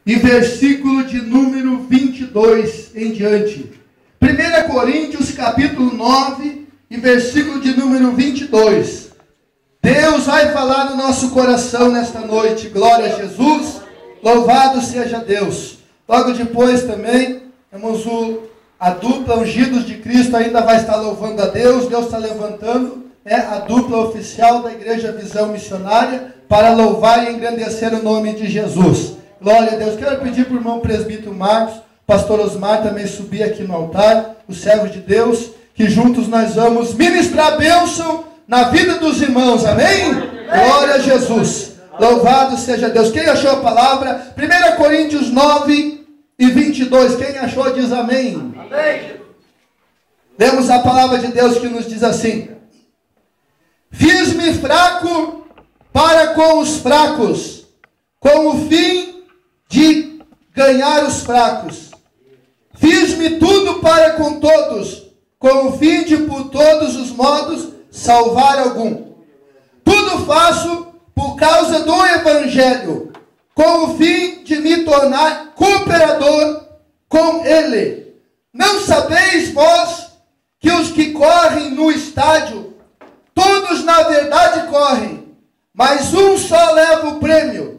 e versículo de número 22 em diante. 1 Coríntios capítulo 9 e versículo de número 22. Deus vai falar no nosso coração nesta noite. Glória a Jesus. Louvado seja Deus. Logo depois também temos a dupla Ungidos de Cristo ainda vai estar louvando a Deus. Deus está levantando a dupla oficial da Igreja Visão Missionária para louvar e engrandecer o nome de Jesus. Glória a Deus. Quero pedir para o irmão presbítero Marcos, pastor Osmar também subir aqui no altar, os servos de Deus, que juntos nós vamos ministrar a bênção na vida dos irmãos. Amém? Glória a Jesus. Louvado seja Deus. Quem achou a palavra? 1 Coríntios 9 e 22. Quem achou diz amém. Amém. Lemos a palavra de Deus que nos diz assim: fiz-me fraco para com os fracos, com o fim de ganhar os fracos. Fiz-me tudo para com todos, com o fim de por todos os modos salvar algum. Tudo faço por causa do Evangelho, com o fim de me tornar cooperador com ele. Não sabeis vós que os que correm no estádio, todos na verdade correm, mas um só leva o prêmio.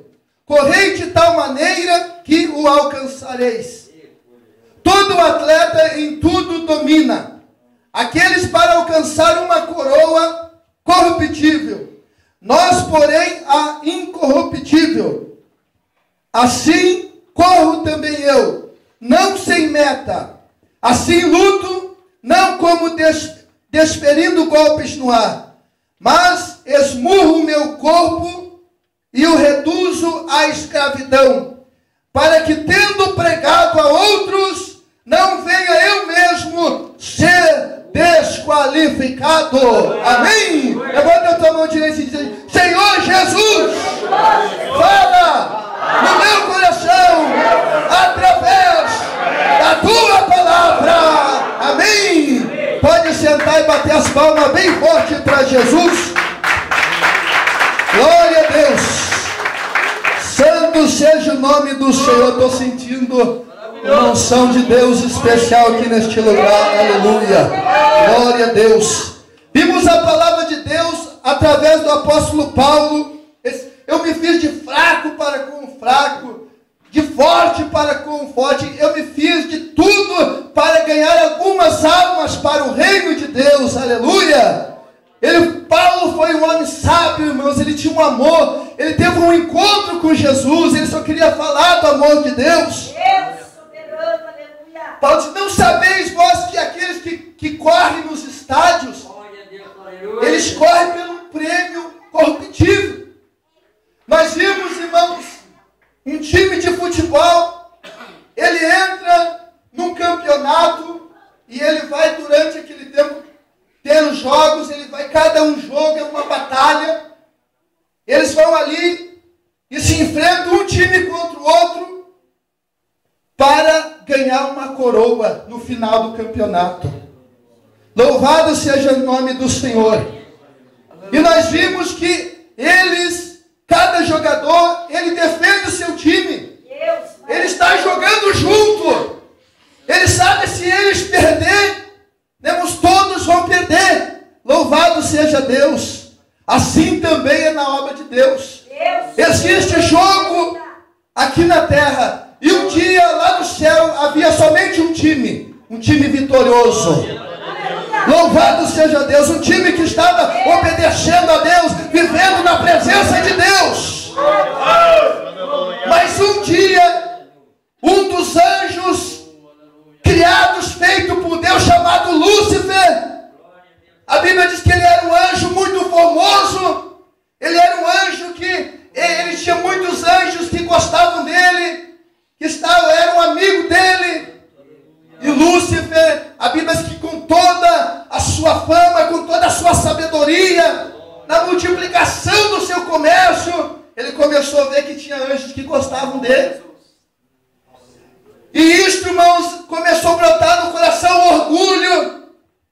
Correi de tal maneira que o alcançareis. Todo atleta em tudo domina. Aqueles para alcançar uma coroa corruptível, nós, porém, a incorruptível. Assim corro também eu, não sem meta. Assim luto, não como desferindo golpes no ar, mas esmurro o meu corpo e o reduzo à escravidão, para que, tendo pregado a outros, não venha eu mesmo ser desqualificado. Amém? Levanta a tua mão direita e diz: Senhor Jesus, fala no meu coração através da tua palavra. Amém? Pode sentar e bater as palmas bem forte para Jesus. Glória a Deus. Santo seja o nome do Senhor. Estou sentindo uma unção de Deus especial aqui neste lugar. Aleluia. Glória a Deus. Vimos a palavra de Deus através do apóstolo Paulo. Eu me fiz de fraco para com o fraco, de forte para com o forte. Eu me fiz de tudo para ganhar algumas almas para o reino de Deus. Aleluia. Paulo foi um homem sábio, irmãos. Ele tinha um amor. Ele teve um encontro com Jesus. Ele só queria falar do amor de Deus. Paulo diz: não sabeis vós que aqueles que correm nos estádios, eles correm pelo prêmio corruptível. Nós vimos, irmãos, um time de futebol, ele entra num campeonato e ele vai, durante aquele tempo, ter os jogos, ele vai, cada um jogo é uma batalha. Eles vão ali e se enfrentam um time contra o outro para ganhar uma coroa no final do campeonato. Louvado seja o nome do Senhor. E nós vimos que cada jogador, ele defende o seu time. Ele está jogando junto. Ele sabe, se eles perderem, todos vão perder. Louvado seja Deus. Assim também é na obra de Deus. Existe jogo aqui na terra. E um dia lá no céu havia somente um time vitorioso. Louvado seja Deus, um time que estava obedecendo a Deus, vivendo na presença de Deus. Mas um dia, um dos anjos criados, feito por Deus, chamado Lúcifer, a Bíblia diz que ele era um anjo muito formoso. Ele era um anjo que ele tinha muitos anjos que gostavam dele, eram amigo dele. E Lúcifer, a Bíblia diz que com toda a sua fama, com toda a sua sabedoria, na multiplicação do seu comércio, ele começou a ver que tinha anjos que gostavam dele. E isto, irmãos, começou a brotar no coração o orgulho.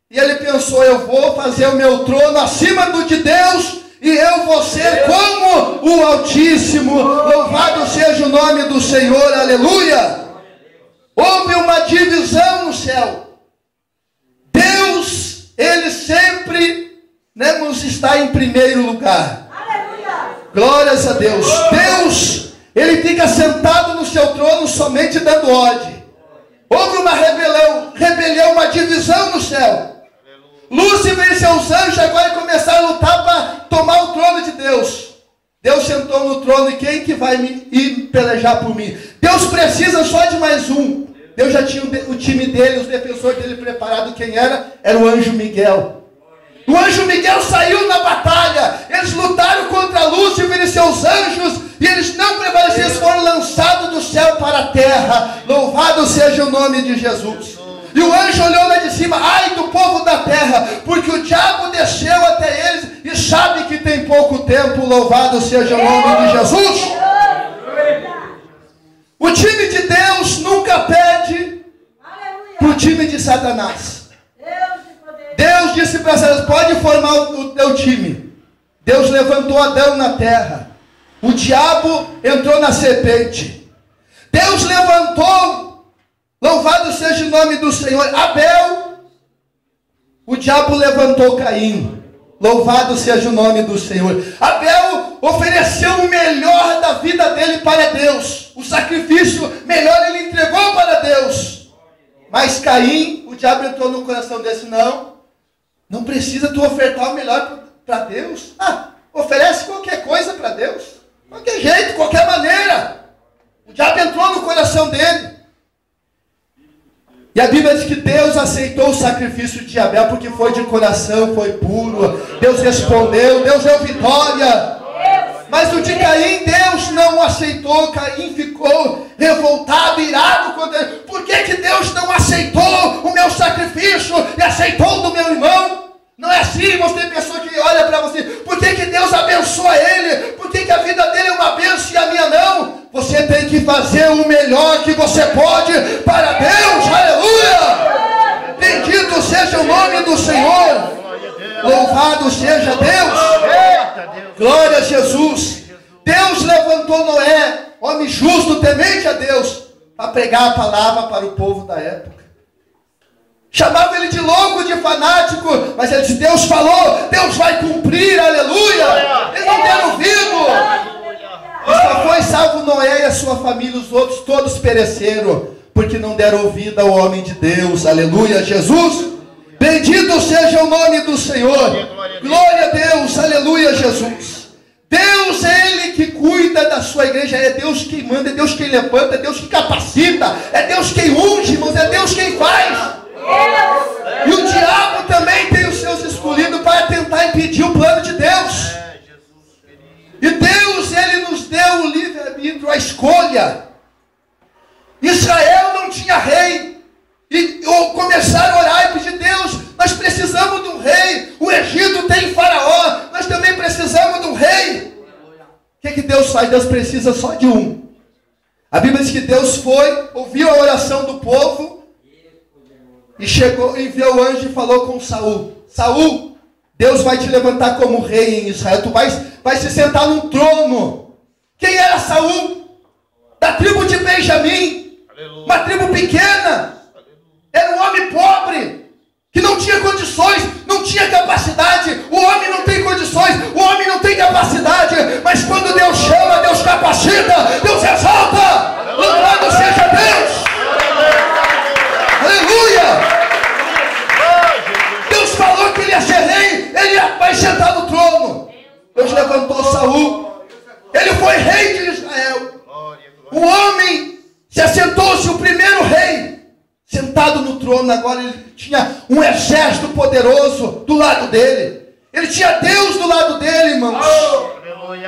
E ele pensou: eu vou fazer o meu trono acima do de Deus, e eu vou ser como o Altíssimo. Louvado seja o nome do Senhor, aleluia. Houve uma divisão no céu. Deus, Ele sempre nos está em primeiro lugar. Glórias a Deus. Deus, Ele fica sentado no seu trono somente dando ordem. Houve uma rebelião, uma divisão no céu. Lúcifer e seus anjos agora começaram a lutar para tomar o trono de Deus. Deus sentou no trono, e quem que vai ir pelejar por mim? Deus precisa só de mais um. Deus já tinha o time dele, os defensores dele preparado. Quem era? Era o anjo Miguel. O anjo Miguel saiu na batalha. Eles lutaram contra Lúcifer e seus anjos, e eles não prevaleceram, eles foram lançados do céu para a terra. Louvado seja o nome de Jesus. E o anjo olhou lá de cima: ai do povo da terra, porque o diabo desceu até eles e sabe que tem pouco tempo. Louvado seja o nome de Jesus. O time de Deus nunca perde para o time de Satanás. Deus disse para Satanás: pode formar o teu time. Deus levantou Adão na terra. O diabo entrou na serpente. Deus levantou, louvado seja o nome do Senhor, Abel. O diabo levantou Caim. Louvado seja o nome do Senhor. Abel ofereceu o melhor da vida dele para Deus. O sacrifício melhor ele entregou para Deus. Mas Caim, o diabo entrou no coração desse: não precisa tu ofertar o melhor para Deus. Oferece qualquer coisa para Deus. Qualquer jeito, qualquer maneira. O diabo entrou no coração dele. E a Bíblia diz que Deus aceitou o sacrifício de Abel, porque foi de coração, foi puro. Deus respondeu, Deus deu vitória. Mas o de Caim, Deus não aceitou. Caim ficou revoltado, irado contra ele. Por que Deus não aceitou o meu sacrifício e aceitou o do meu irmão? Não é assim, irmãos. Tem pessoa que olha para você: por que Deus abençoa ele? Por que a vida dele é uma bênção e a minha não? Você tem que fazer o melhor que você pode para Deus. Aleluia! Bendito seja o nome do Senhor. Louvado seja Deus. Glória a Jesus. Deus levantou Noé, homem justo, temente a Deus, para pregar a palavra para o povo da época. Chamava ele de louco, de fanático, mas ele disse: Deus falou, Deus vai cumprir, aleluia. Eles não deram ouvido. E só foi salvo Noé e a sua família, os outros todos pereceram, porque não deram ouvido ao homem de Deus, aleluia, Jesus. Bendito seja o nome do Senhor. Glória a Deus, aleluia, Jesus. Deus é Ele que cuida da sua igreja. É Deus quem manda, é Deus quem levanta, é Deus que capacita, é Deus quem unge, irmãos, é Deus quem faz. E o diabo também tem os seus escolhidos para tentar impedir o plano de Deus. E Deus, Ele nos deu o livre-arbítrio, a escolha. Israel não tinha rei. E começaram a orar e pedir: Deus, nós precisamos de um rei. O Egito tem faraó, nós também precisamos de um rei. O que Deus faz? Deus precisa só de um. A Bíblia diz que Deus foi, ouviu a oração do povo, e chegou, enviou o anjo e falou com Saul: Saul, Deus vai te levantar como rei em Israel. Tu vai se sentar num trono. Quem era Saul? Da tribo de Benjamim. Uma tribo pequena. Era um homem pobre, que não tinha condições, não tinha capacidade. O homem não tem condições, o homem não tem capacidade. Mas quando Deus chama, Deus capacita, Deus exalta. Louvado seja Deus. Aleluia. Deus falou que ele ia ser rei, ele vai sentar no trono. Deus levantou Saul, ele foi rei de Israel. O homem se assentou-se, o primeiro rei, sentado no trono. Agora ele tinha um exército poderoso do lado dele. Ele tinha Deus do lado dele, irmãos.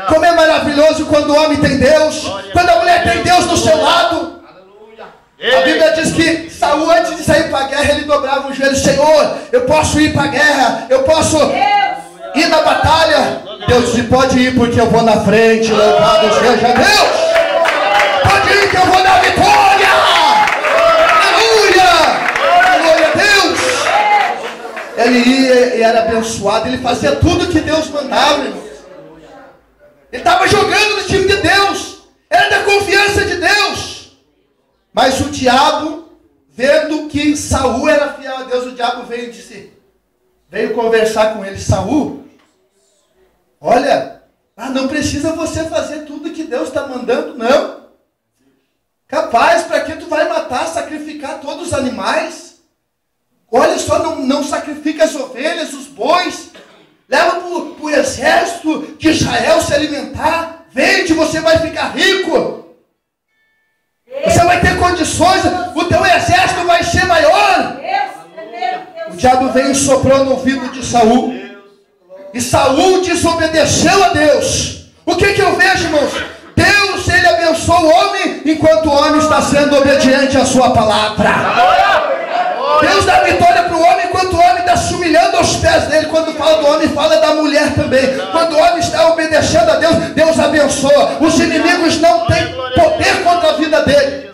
Como é maravilhoso quando o homem tem Deus, quando a mulher tem Deus do seu lado. A Bíblia diz que Saul, antes de sair para a guerra, ele dobrava o joelho: Senhor, eu posso ir para a guerra, eu posso ir na batalha. Deus disse: pode ir, porque eu vou na frente. Louvado seja Deus. Pode ir que eu vou dar vitória. Aleluia. Glória a Deus. Ele ia e era abençoado. Ele fazia tudo que Deus mandava, irmãos. Ele estava jogando no time de Deus. Era da confiança de Deus. Mas o diabo, vendo que Saul era fiel a Deus, o diabo veio conversar com ele. Saul, olha, não precisa você fazer tudo que Deus está mandando, não. Capaz, para que tu vai matar, sacrificar todos os animais? Olha só, não sacrifica as ovelhas, os bois. Leva para o exército de Israel se alimentar. Vende, você vai ficar rico. Você vai ter condições, o teu exército vai ser maior. O diabo veio e soprou no ouvido de Saul. E Saul desobedeceu a Deus. O que eu vejo, irmãos? Deus, ele abençoa o homem enquanto o homem está sendo obediente à sua palavra. Deus dá vitória para o homem enquanto o homem está se humilhando aos pés dele. Quando fala do homem, fala da mulher também. Quando o homem está obedecendo a Deus, Deus abençoa. Os inimigos não têm poder contra a vida dele.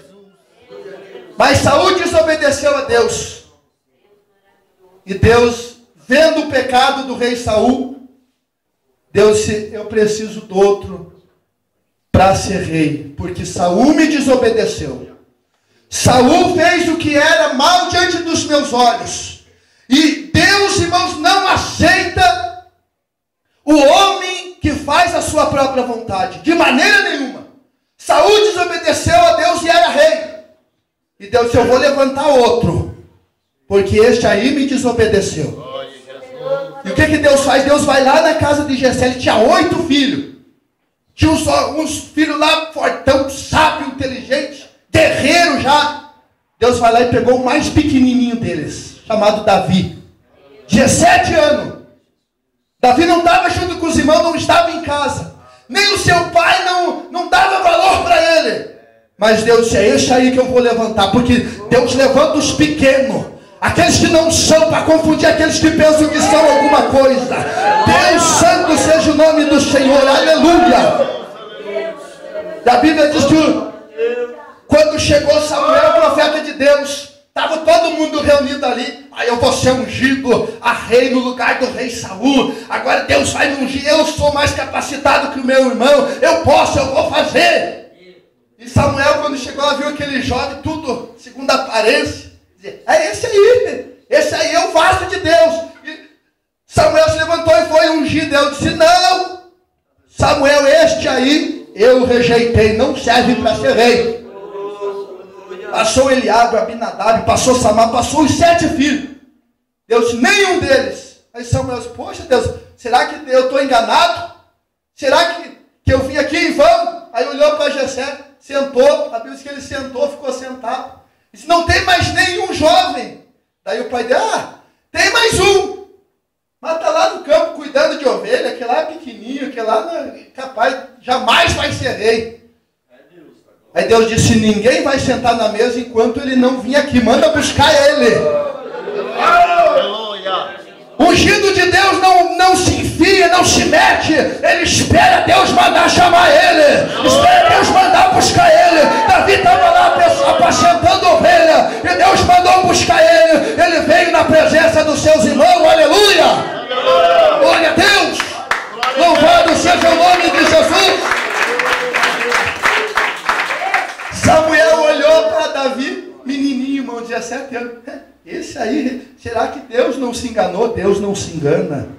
Mas Saul desobedeceu a Deus. E Deus, vendo o pecado do rei Saul, Deus disse, eu preciso do outro para ser rei, porque Saul me desobedeceu. Saul fez o que era mal diante dos meus olhos. E Deus, irmãos, não aceita o homem que faz a sua própria vontade, de maneira nenhuma. Saul desobedeceu a Deus e era rei. E Deus disse, eu vou levantar outro, porque este aí me desobedeceu. E o que Deus faz? Deus vai lá na casa de Jessé. Ele tinha 8 filhos. Tinha uns filhos lá, fortão, sábio, inteligente, guerreiro já. Deus vai lá e pegou o mais pequenininho deles, chamado Davi. 17 anos. Davi não estava junto com os irmãos, não estava em casa. Nem o seu pai não dava valor para ele. Mas Deus disse, é esse aí que eu vou levantar. Porque Deus levanta os pequenos, aqueles que não são, para confundir aqueles que pensam que são alguma coisa. Deus santo seja o nome do Senhor, aleluia. A Bíblia diz que quando chegou Samuel, profeta de Deus, estava todo mundo reunido ali. Aí eu vou ser ungido a rei no lugar do rei Saul. Agora Deus vai me ungir, eu sou mais capacitado que o meu irmão. Eu vou fazer. E Samuel, quando chegou lá, viu aquele jovem, tudo segundo a aparência. É esse aí é o vaso de Deus. E Samuel se levantou e foi ungir Deus. Disse, não, Samuel, este aí eu rejeitei, não serve para ser rei. Passou Eliabe, Abinadab, passou Samar, passou os 7 filhos. Deus disse, nenhum deles. Aí Samuel disse, poxa Deus, será que eu estou enganado? Será que eu vim aqui em vão? Aí olhou para Jessé, sentou, a Bíblia diz que ele sentou, ficou sentado. Disse, não tem mais nenhum jovem. Daí o pai dele, tem mais um. Mas está lá no campo cuidando de ovelha, aquele lá é pequenininho, aquele lá não é capaz, jamais vai ser rei. Aí Deus disse, ninguém vai sentar na mesa enquanto ele não vir aqui, manda buscar ele. O ungido de Deus não se enfia, não se mete, ele espera Deus mandar chamar ele, espera Deus mandar buscar ele. Davi estava lá apacentando ovelha, e Deus mandou buscar ele, ele veio na presença dos seus irmãos, aleluia, glória a Deus, louvado seja o nome de Jesus. Samuel olhou para Davi, menininho, irmão, 17 anos. Esse aí, será que Deus não se enganou? Deus não se engana.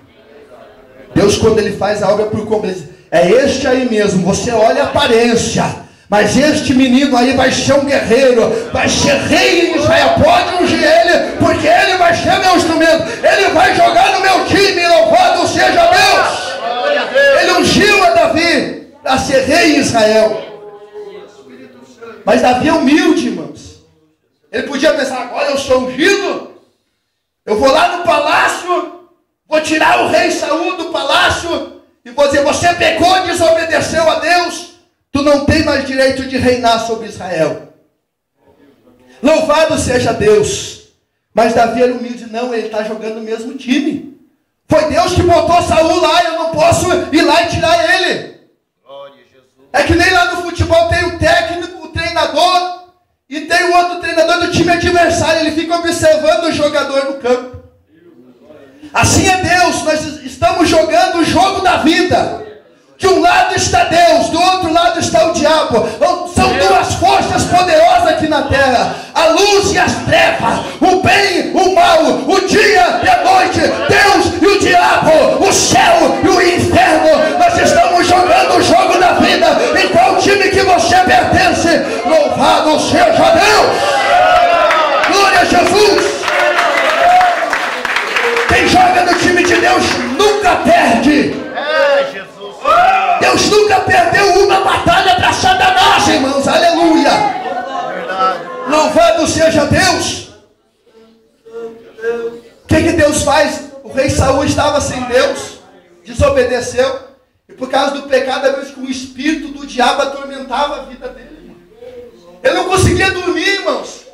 Deus, quando ele faz a obra por completo, é este aí mesmo. Você olha a aparência, mas este menino aí vai ser um guerreiro, vai ser rei em Israel. Pode ungir ele, porque ele vai ser meu instrumento, ele vai jogar no meu time. Louvado seja Deus. Ele ungiu a Davi para ser rei em Israel. Mas Davi é humilde, irmãos. Ele podia pensar, agora eu sou ungido, eu vou lá no palácio, vou tirar o rei Saul do palácio e vou dizer, você pecou, desobedeceu a Deus, tu não tem mais direito de reinar sobre Israel. Louvado seja Deus. Mas Davi era humilde, não, ele está jogando no mesmo time. Foi Deus que botou Saul lá, eu não posso ir lá e tirar ele. É que nem lá no futebol tem o técnico, o treinador, e tem o outro treinador do time adversário, ele fica observando o jogador no campo. Assim é Deus, nós estamos jogando o jogo da vida. De um lado está Deus, do outro lado está o diabo. São duas forças poderosas aqui na terra. A luz e as trevas, o bem e o mal, o dia e a noite, Deus e o diabo, o céu e o inferno. Nós estamos jogando o jogo da vida. Em qual time que você pertence? Louvado seja Deus! Glória a Jesus! Quem joga no time de Deus nunca perde. Deus nunca perdeu uma batalha para Satanás, irmãos. Aleluia. Louvado seja Deus. O que Deus faz? O rei Saul estava sem Deus, desobedeceu, e por causa do pecado, o espírito do diabo atormentava a vida dele. Ele não conseguia dormir, irmãos.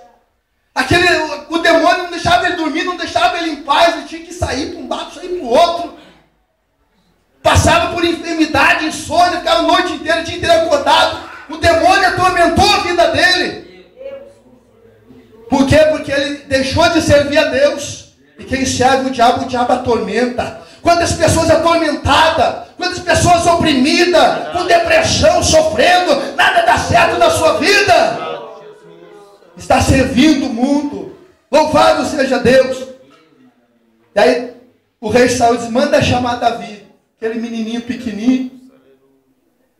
O demônio não deixava ele dormir, não deixava ele em paz. Ele tinha que sair para um lado, sair para o outro. Passava por enfermidade, insônia, ficava a noite inteira, o dia inteiro acordado. O demônio atormentou a vida dele. Por quê? Porque ele deixou de servir a Deus. E quem serve o diabo atormenta. Quantas pessoas atormentadas, quantas pessoas oprimidas, com depressão, sofrendo, nada dá certo na sua vida. Está servindo o mundo. Louvado seja Deus. E aí o rei Saul diz: manda chamar Davi. Aquele menininho pequenininho.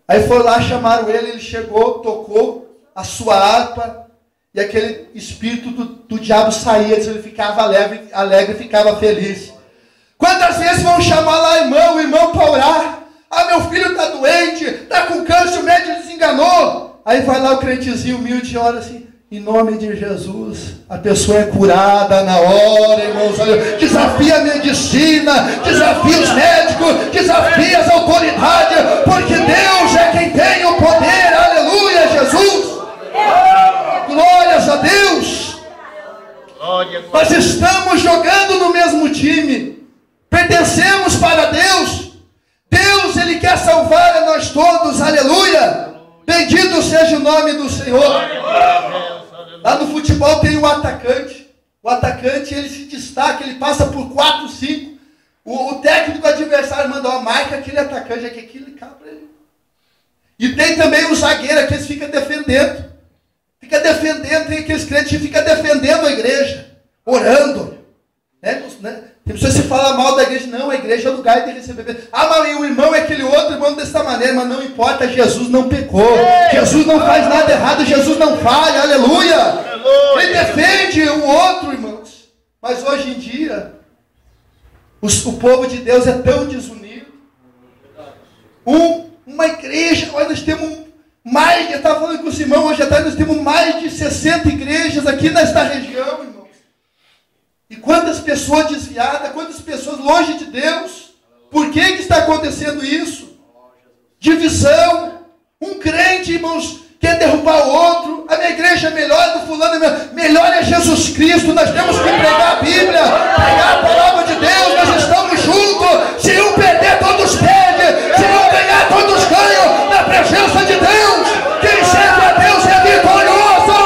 Aí foi lá, chamaram ele chegou, tocou a sua harpa, e aquele espírito do diabo saía, ele ficava alegre, ficava feliz. Quantas vezes vão chamar lá o irmão para orar? Ah, meu filho está doente, está com câncer, o médico desenganou. Aí vai lá o crentezinho humilde e ora assim: em nome de Jesus, a pessoa é curada na hora, irmãos. Desafia a medicina, desafia os médicos, desafia as autoridades, porque Deus é quem tem o poder. Aleluia, Jesus. Glórias a Deus. Nós estamos jogando no mesmo time, pertencemos para Deus. Deus, Ele quer salvar a nós todos. Aleluia. Bendito seja o nome do Senhor. Lá no futebol tem o atacante. O atacante, ele se destaca, ele passa por 4, 5. O técnico adversário manda uma marca, aquele atacante, aquele cabra. E tem também o zagueiro, que eles ficam defendendo. Fica defendendo, tem aqueles crentes que ficam defendendo a igreja, orando. Tem pessoas que falam mal da igreja. Não, a igreja é lugar de receber. Ah, mas o irmão é aquele outro irmão dessa maneira. Mas não importa, Jesus não pecou. Jesus não faz nada errado, Jesus não falha. Aleluia. Ele defende o outro, irmãos. Mas hoje em dia, o povo de Deus é tão desunido. Uma igreja, olha, nós temos mais, eu estava falando com o Simão hoje à tarde, nós temos mais de 60 igrejas aqui nesta região, irmão. E quantas pessoas desviadas, quantas pessoas longe de Deus. Por que está acontecendo isso? Divisão. Um crente, irmãos, quer derrubar o outro. A minha igreja é melhor, do fulano é melhor. Melhor é Jesus Cristo. Nós temos que pregar a Bíblia, pregar a palavra de Deus. Nós estamos juntos. Se um perder, todos perdem. Se um ganhar, todos ganham. Na presença de Deus. Quem serve a Deus é vitorioso.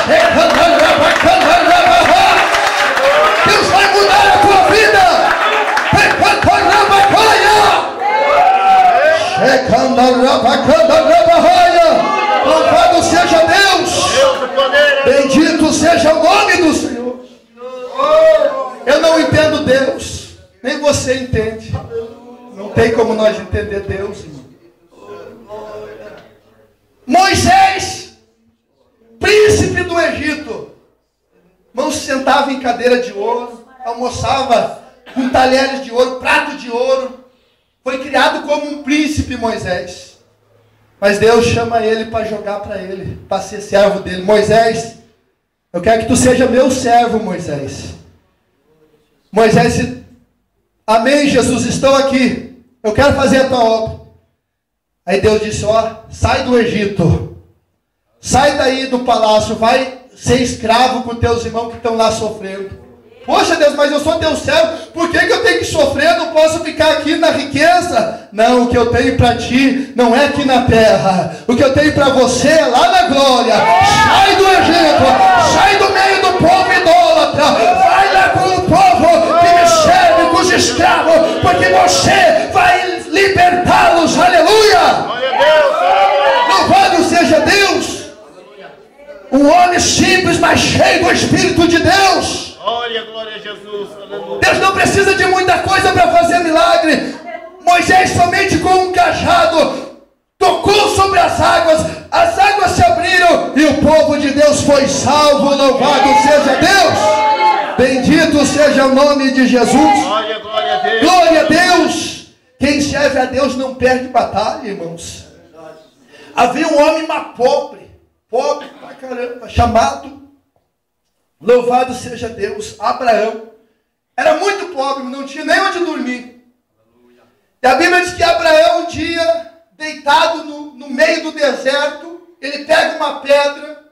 Deus vai mudar a tua vida. Louvado seja Deus. Bendito seja o nome do Senhor. Eu não entendo Deus, nem você entende. Não tem como nós entender Deus, irmão. Moisés, príncipe do Egito, irmão, se sentava em cadeira de ouro, almoçava com talheres de ouro, prato de ouro. Foi criado como um príncipe, Moisés. Mas Deus chama ele para jogar para ele, para ser servo dele. Moisés, eu quero que tu seja meu servo, Moisés. Moisés disse: amém, Jesus, estou aqui. Eu quero fazer a tua obra. Aí Deus disse: sai do Egito. Sai daí do palácio, vai ser escravo com teus irmãos que estão lá sofrendo. Poxa Deus, mas eu sou teu servo, por que eu tenho que sofrer? Eu não posso ficar aqui na riqueza. Não, o que eu tenho para ti não é aqui na terra. O que eu tenho para você é lá na glória. Sai do Egito, sai do meio do povo idólatra, vai lá com o povo que me serve, com os escravos, porque você vai libertá-los Um homem simples, mas cheio do Espírito de Deus. Glória a Jesus. Aleluia. Deus não precisa de muita coisa para fazer milagre. Moisés somente com um cajado tocou sobre as águas se abriram e o povo de Deus foi salvo. Louvado seja Deus. Bendito seja o nome de Jesus. Glória a Deus. Glória a Deus. Quem serve a Deus não perde batalha, irmãos. Havia um homem pobre pra caramba, chamado, louvado seja Deus, Abraão. Era muito pobre, não tinha nem onde dormir. E a Bíblia diz que Abraão, um dia, deitado no meio do deserto, ele pega uma pedra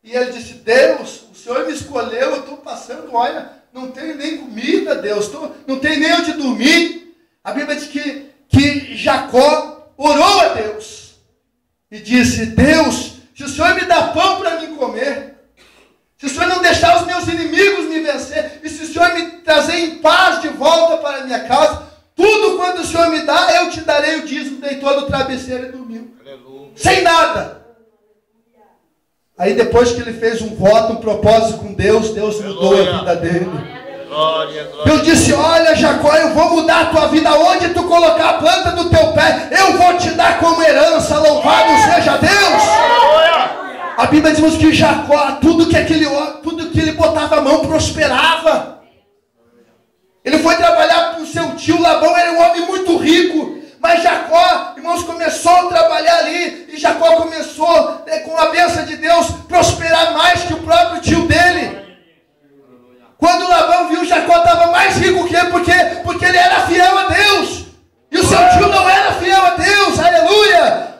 e ele disse: Deus, o Senhor me escolheu, eu estou passando, olha, não tenho nem comida, Deus, não tenho nem onde dormir. A Bíblia diz que Jacó orou a Deus e disse: Deus, se o Senhor me dá pão para mim comer, se o Senhor não deixar os meus inimigos me vencer, e se o Senhor me trazer em paz de volta para a minha casa, tudo quanto o Senhor me dá, eu te darei o dízimo. Deitou no travesseiro e dormiu. Aleluia. Sem nada. Aí depois que ele fez um voto, um propósito com Deus, Deus mudou a vida dele. Deus disse: olha, Jacó, eu vou mudar a tua vida. Onde tu colocar a planta do teu pé, eu vou te dar como herança. Louvado seja Deus. A Bíblia diz que Jacó, tudo que ele botava a mão prosperava. Ele foi trabalhar com seu tio Labão, era um homem muito rico. Mas Jacó, irmãos, começou a trabalhar ali. E Jacó começou, com a bênção de Deus, prosperar mais que o próprio tio dele. Quando Labão viu, Jacó estava mais rico que ele, porque ele era fiel a Deus. E o seu tio não era fiel a Deus, aleluia.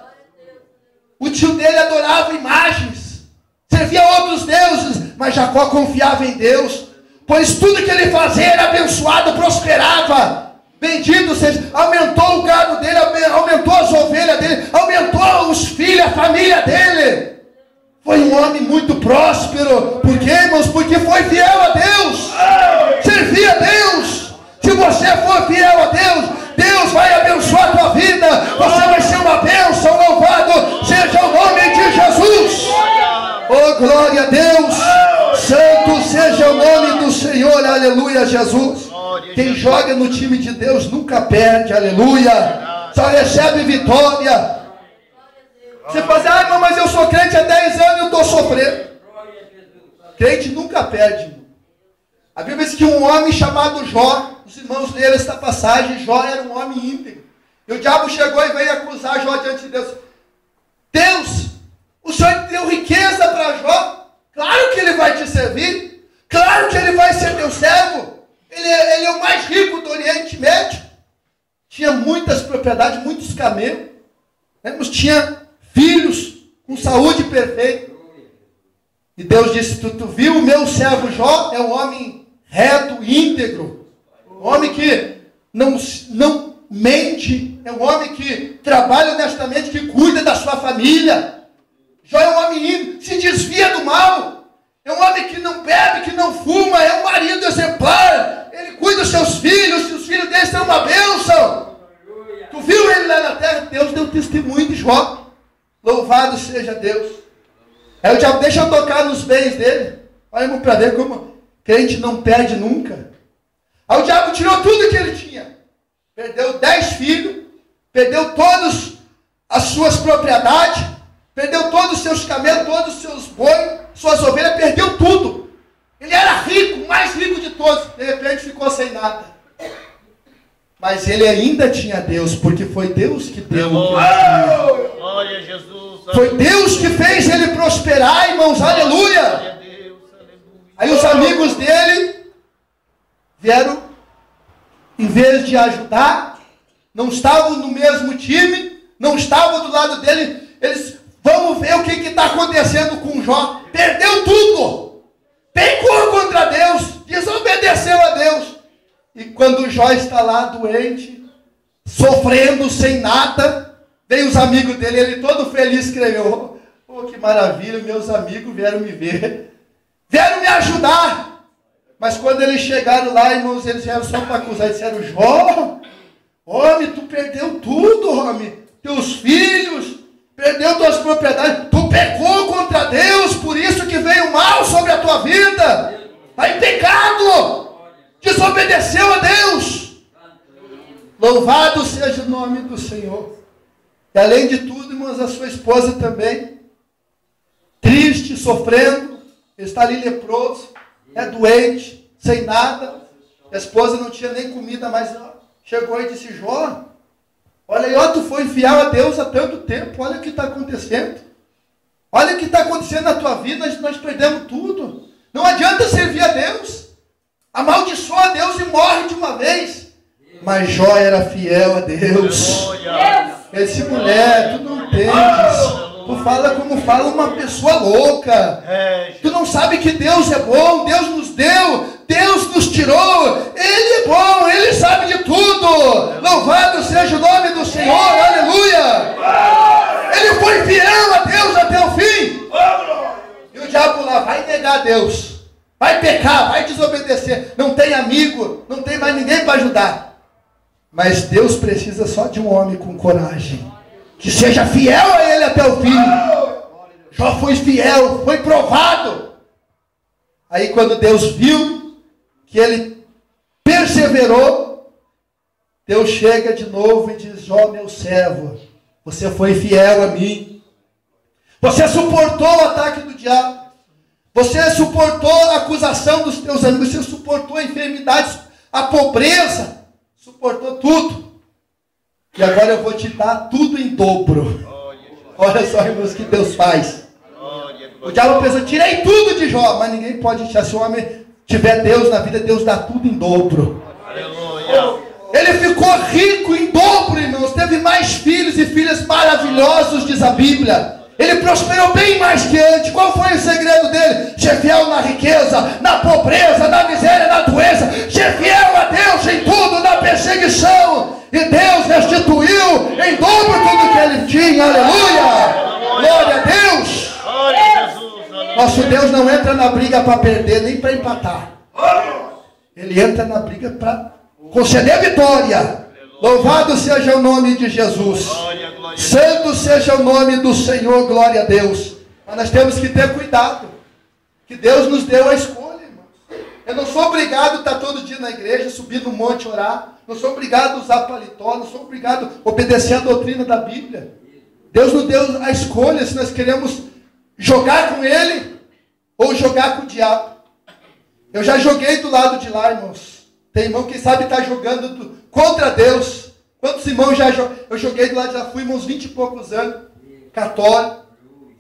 O tio dele adorava imagens, servia a outros deuses, mas Jacó confiava em Deus, pois tudo que ele fazia era abençoado, prosperava. Bendito seja, aumentou o gado dele, aumentou as ovelhas dele, aumentou os filhos, a família dele. Foi um homem muito próspero. Por quê, irmãos? Porque foi fiel a Deus. Servia a Deus. Se você for fiel a Deus, Deus vai abençoar a tua vida. Você vai ser uma bênção. Louvado seja o nome de Jesus. Oh, glória a Deus. Santo seja o nome do Senhor. Aleluia, Jesus. Quem joga no time de Deus nunca perde. Aleluia. Só recebe vitória. Você fala assim: ah, irmão, mas eu sou crente há 10 anos e eu estou sofrendo. Crente nunca perde, irmão. A Bíblia diz que um homem chamado Jó, os irmãos leram esta passagem, Jó era um homem íntegro. E o diabo chegou e veio acusar Jó diante de Deus. Deus, o Senhor deu riqueza para Jó. Claro que ele vai te servir. Claro que ele vai ser teu servo. Ele é o mais rico do Oriente Médio. Tinha muitas propriedades, muitos camelos. Tinha filhos com saúde perfeita. E Deus disse: tu viu o meu servo Jó? É um homem reto, íntegro. Um homem que não mente. É um homem que trabalha honestamente, que cuida da sua família. Jó é um homem íntegro, se desvia do mal. É um homem que não bebe, que não fuma. É um marido exemplar. Ele cuida dos seus filhos. Os filhos dele são uma bênção. Tu viu ele lá na terra? Deus deu testemunho de Jó. Louvado seja Deus. Aí o diabo: deixa eu tocar nos bens dele. Olha, irmão, para ver como crente não perde nunca. Aí o diabo tirou tudo que ele tinha. Perdeu 10 filhos. Perdeu todas as suas propriedades. Perdeu todos os seus camelos, todos os seus bois, suas ovelhas. Perdeu tudo. Ele era rico, o mais rico de todos. De repente ficou sem nada. Mas ele ainda tinha Deus, porque foi Deus que deu. Glória a Jesus. Foi Deus que fez ele prosperar, irmãos. Aleluia. Aí os amigos dele vieram, em vez de ajudar, não estavam no mesmo time, não estavam do lado dele. Eles: vamos ver o que está acontecendo com Jó. Perdeu tudo. Pecou contra Deus. Desobedeceu a Deus. E quando Jó está lá doente, sofrendo, sem nada, veio os amigos dele, ele todo feliz escreveu: oh, que maravilha, meus amigos vieram me ver, vieram me ajudar. Mas quando eles chegaram lá, irmãos, eles vieram só para acusar, disseram: Jó, homem, tu perdeu tudo, homem, teus filhos, perdeu tuas propriedades, tu pecou contra Deus, por isso que veio mal sobre a tua vida. Está em pecado, desobedeceu a Deus. Louvado seja o nome do Senhor. E além de tudo, irmãos, a sua esposa também, triste, sofrendo, está ali leproso, é doente, sem nada. A esposa não tinha nem comida, mas chegou e disse: Jó, olha aí, ó, tu foi infiel a Deus há tanto tempo, olha o que está acontecendo. Olha o que está acontecendo na tua vida, nós perdemos tudo. Não adianta servir a Deus. Amaldiçoa a Deus e morre de uma vez. Mas Jó era fiel a Deus. Ele disse: mulher, tu não entendes. Tu fala como fala uma pessoa louca. Tu não sabe que Deus é bom, Deus nos deu, Deus nos tirou. Ele é bom, Ele sabe de tudo. Louvado seja o nome do Senhor, aleluia. Ele foi fiel a Deus até o fim. E o diabo lá vai negar a Deus, vai pecar, vai desobedecer. Não tem amigo, não tem mais ninguém para ajudar. Mas Deus precisa só de um homem com coragem, que seja fiel a Ele até o fim. Jó foi fiel, foi provado. Aí quando Deus viu que ele perseverou, Deus chega de novo e diz: Jó, meu servo, você foi fiel a mim. Você suportou o ataque do diabo. Você suportou a acusação dos teus amigos. Você suportou a enfermidade, a pobreza. Suportou tudo. E agora eu vou te dar tudo em dobro. Olha só, irmãos, que Deus faz. O diabo pensou: tirei tudo de Jó. Mas ninguém pode tirar. Se o homem tiver Deus na vida, Deus dá tudo em dobro. Ele ficou rico em dobro, irmãos. Teve mais filhos e filhas maravilhosos, diz a Bíblia. Ele prosperou bem mais que antes. Qual foi o segredo dele? Ser fiel na riqueza, na pobreza, na miséria, na doença. Ser fiel a Deus em tudo, na perseguição. E Deus restituiu em dobro tudo que ele tinha. Aleluia! Glória a Deus! Nosso Deus não entra na briga para perder, nem para empatar. Ele entra na briga para conceder vitória. Louvado seja o nome de Jesus. Santo seja o nome do Senhor, glória a Deus. Mas nós temos que ter cuidado, que Deus nos deu a escolha, irmãos. Eu não sou obrigado a estar todo dia na igreja, subir no monte, orar. Não sou obrigado a usar paletó, não sou obrigado a obedecer a doutrina da Bíblia. Deus nos deu a escolha se nós queremos jogar com Ele ou jogar com o diabo. Eu já joguei do lado de lá, irmãos. Tem irmão que sabe estar jogando contra Deus. Quantos irmãos já jogaram? Eu joguei do lado de lá, fui uns 20 e poucos anos, católico.